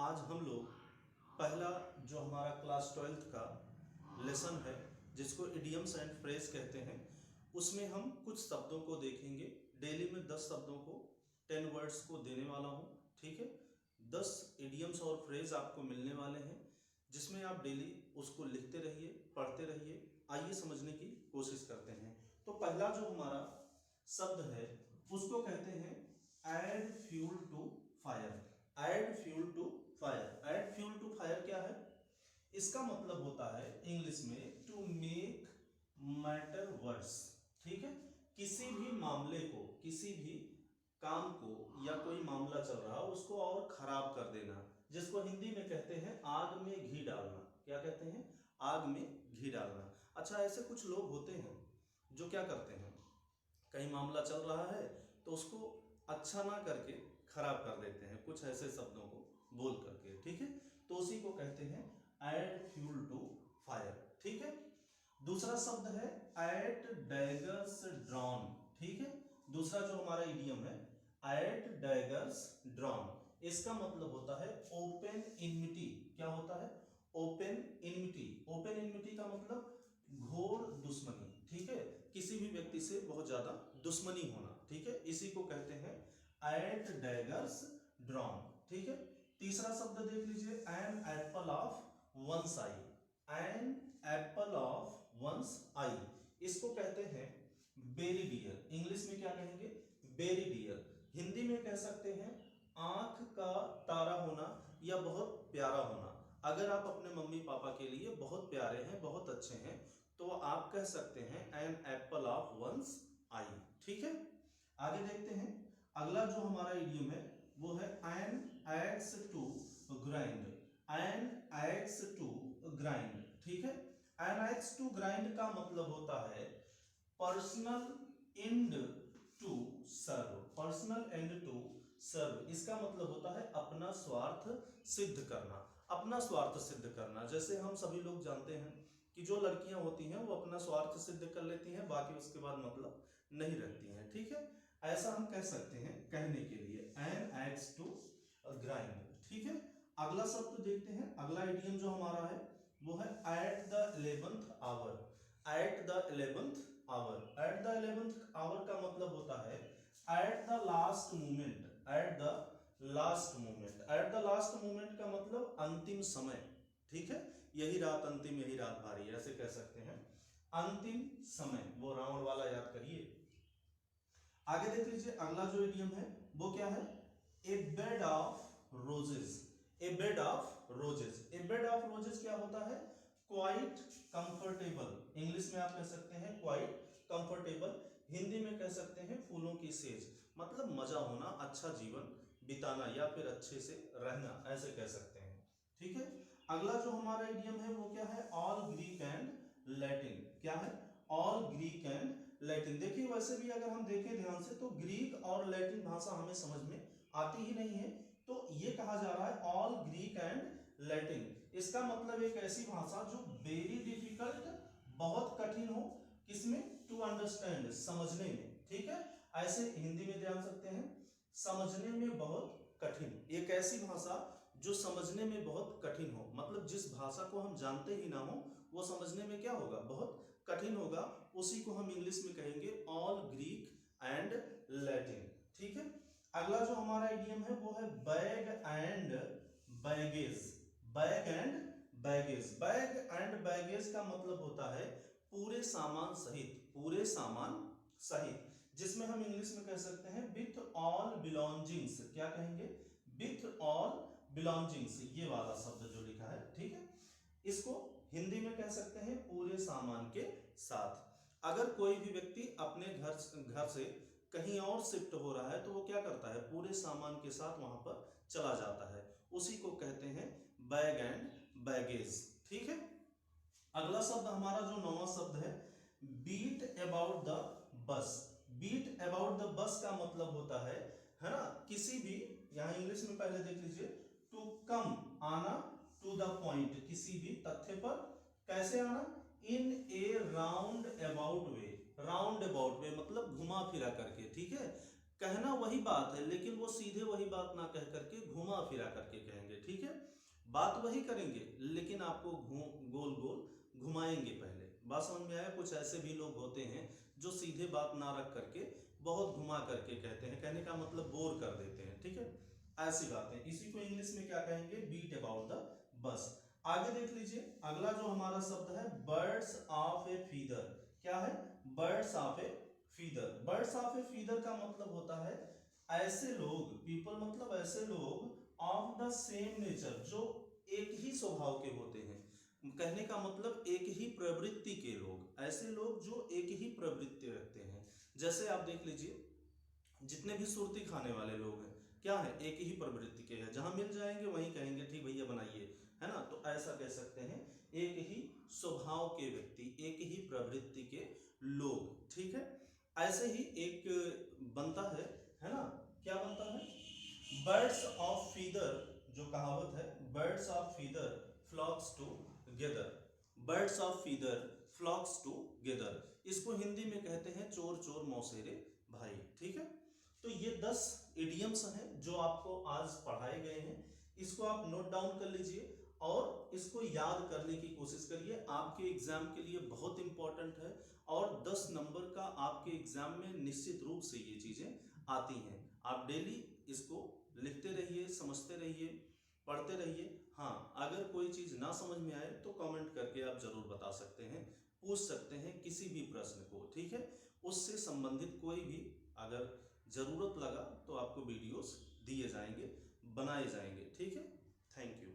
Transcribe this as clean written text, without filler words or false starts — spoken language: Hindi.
आज हम लोग पहला जो हमारा क्लास 12th का लेसन है जिसको इडियम्स एंड फ्रेज कहते हैं उसमें हम कुछ शब्दों को देखेंगे। डेली में 10 शब्दों को 10 वर्ड्स को देने वाला हूँ, ठीक है। 10 इडियम्स और फ्रेज आपको मिलने वाले हैं जिसमें आप डेली उसको लिखते रहिए, पढ़ते रहिए। आइए समझने की कोशिश करते हैं। तो पहला जो हमारा शब्द है उसको कहते हैं add fuel to fire. Add fuel to fire. Add fuel to fire क्या है? इसका मतलब होता है इंग्लिश में टू मेक मैटर वर्स, ठीक है। किसी भी मामले को, किसी भी काम को या कोई मामला चल रहा हो उसको और खराब कर देना, जिसको हिंदी में कहते हैं आग में घी डालना। क्या कहते हैं? आग में घी डालना। अच्छा, ऐसे कुछ लोग होते हैं जो क्या करते हैं, कहीं मामला चल रहा है तो उसको अच्छा ना करके खराब कर देते हैं कुछ ऐसे शब्दों को बोल करके, ठीक है। तो उसी को कहते हैं ऐड फ्यूल टू फायर, ठीक है। दूसरा शब्द है एट डैगर्स ड्रॉन, ठीक है। दूसरा जो हमारा इडियम है एट डैगर्स ड्रॉन, इसका मतलब होता है ओपन इनमिटी। क्या होता है? ओपन इनमिटी। ओपन इनमिटी का मतलब घोर दुश्मनी, ठीक है। किसी भी व्यक्ति से बहुत ज्यादा दुश्मनी होना, ठीक है। इसी को कहते हैं एट डैगर्स ड्रॉन, ठीक है। तीसरा शब्द देख लीजिए an apple of one's eye. An apple of one's eye, इसको कहते हैं बेरी डियर। इंग्लिश में क्या कहेंगे? Berry dear. हिंदी में कह सकते हैं आंख का तारा होना या बहुत प्यारा होना। अगर आप अपने मम्मी पापा के लिए बहुत प्यारे हैं, बहुत अच्छे हैं, तो आप कह सकते हैं an apple of one's eye, ठीक है। आगे देखते हैं। अगला जो हमारा इडियम है वो है an axe to grind. An axe to grind, ठीक है। एन एक्स टू ग्राइंड का मतलब होता है personal end to serve. Personal end to serve, इसका मतलब होता है अपना स्वार्थ सिद्ध करना। अपना स्वार्थ सिद्ध करना, जैसे हम सभी लोग जानते हैं कि जो लड़कियां होती हैं वो अपना स्वार्थ सिद्ध कर लेती हैं, बाकी उसके बाद मतलब नहीं रखती हैं, ठीक है। ऐसा हम कह सकते हैं कहने के लिए एन एक्स टू ग्राइंड, ठीक है। अगला शब्द देखते हैं। अगला इडियम जो हमारा है वो है at the 11th hour. At the 11th hour. At the 11th hour का मतलब होता है at the last moment. At the last moment. At the last moment का मतलब अंतिम समय, ठीक है। यही रात अंतिम, यही रात भारी, ऐसे कह सकते हैं अंतिम समय। वो रावण वाला याद करिए। आगे देख लीजिए। अगला जो इडियम है वो क्या है? A bed of roses. A bed of roses. A bed of roses क्या होता है? Quite comfortable. इंग्लिश में आप कह सकते हैं क्वाइट कंफर्टेबल। हिंदी में कह सकते हैं फूलों की सेज, मतलब मजा होना, अच्छा जीवन बिताना या फिर अच्छे से रहना, ऐसे कह सकते हैं, ठीक है। अगला जो हमारा इडियम है वो क्या है? All Greek and Latin. क्या है? All Greek and Latin. देखिए वैसे भी अगर हम देखें ध्यान से तो ग्रीक और लैटिन भाषा हमें समझ में आती ही नहीं है, तो ये कहा जा रहा है ऑल ग्रीक एंड लैटिन। इसका मतलब एक ऐसी भाषा जो वेरी डिफिकल्ट, बहुत कठिन हो, किसमें? टू अंडरस्टैंड, समझने में, ठीक है। ऐसे हिंदी में ध्यान सकते हैं समझने में बहुत कठिन। एक ऐसी भाषा जो समझने में बहुत कठिन हो, मतलब जिस भाषा को हम जानते ही ना हो वो समझने में क्या होगा? बहुत कठिन होगा। उसी को हम इंग्लिश में कहेंगे ऑल ग्रीक एंड लैटिन, ठीक है। अगला जो हमारा इडियम है वो है bag and baggage. Bag and baggage. Bag and baggage का मतलब होता है पूरे सामान सहित। पूरे सामान सहित, जिसमें हम इंग्लिश में कह सकते हैं विथ ऑल बिलोंगिंग्स। क्या कहेंगे? विथ ऑल बिलोंगिंग्स, ये वाला शब्द जो लिखा है, ठीक है। इसको हिंदी में कह सकते हैं पूरे सामान के साथ। अगर कोई भी व्यक्ति अपने घर से कहीं और शिफ्ट हो रहा है तो वो क्या करता है? पूरे सामान के साथ वहां पर चला जाता है। उसी को कहते हैं बैग एंड बैगेज, ठीक है। अगला शब्द हमारा जो 9वां शब्द है beat about the bush. Beat about the bush का मतलब होता है ना, किसी भी, यहां इंग्लिश में पहले देख लीजिए, टू कम, आना, टू द पॉइंट, किसी भी तथ्य पर। कैसे आना? In a roundabout way. Roundabout way मतलब घुमा फिरा करके, ठीक है। कहना वही बात है लेकिन वो सीधे वही बात ना कह करके घुमा फिरा करके कहेंगे, ठीक है। बात वही करेंगे लेकिन आपको गोल गोल घुमाएंगे पहले। बात समझ में आया? कुछ ऐसे भी लोग होते हैं जो सीधे बात ना रख करके बहुत घुमा करके कहते हैं, कहने का मतलब बोर कर देते हैं, ठीक है। ऐसी बातें, इसी को इंग्लिश में क्या कहेंगे? बीट अबाउट द बस। आगे देख लीजिए, अगला जो हमारा शब्द है बर्ड्स ऑफ ए फीदर। क्या है? Birds of A feather. Birds of A feather का मतलब होता है ऐसे लोग, पीपल मतलब ऐसे लोग ऑफ द सेम नेचर, जो एक ही स्वभाव के होते हैं। कहने का मतलब एक ही प्रवृत्ति के लोग, ऐसे लोग जो एक ही प्रवृत्ति रखते हैं। जैसे आप देख लीजिए, जितने भी सुर्ती खाने वाले लोग हैं, क्या है? एक ही प्रवृत्ति के हैं, जहां मिल जाएंगे वहीं कहेंगे ठीक भैया बनाइए, है ना। तो ऐसा कह सकते हैं एक ही स्वभाव के व्यक्ति, एक ही प्रवृत्ति के लोग, ठीक है। ऐसे ही एक बनता है ना, क्या बनता है? बर्ड्स ऑफ फीदर, जो कहावत है, birds of feather flocks together. Birds of feather flocks together, इसको हिंदी में कहते हैं चोर चोर मौसेरे भाई, ठीक है। तो ये 10 इडियम्स हैं जो आपको आज पढ़ाए गए हैं। इसको आप नोट डाउन कर लीजिए और इसको याद करने की कोशिश करिए। आपके एग्जाम के लिए बहुत इंपॉर्टेंट है और 10 नंबर का आपके एग्जाम में निश्चित रूप से ये चीजें आती हैं। आप डेली इसको लिखते रहिए, समझते रहिए, पढ़ते रहिए। हाँ, अगर कोई चीज ना समझ में आए तो कमेंट करके आप जरूर बता सकते हैं, पूछ सकते हैं किसी भी प्रश्न को, ठीक है। उससे संबंधित कोई भी अगर जरूरत लगा तो आपको वीडियोस दिए जाएंगे, बनाए जाएंगे, ठीक है। Thank you.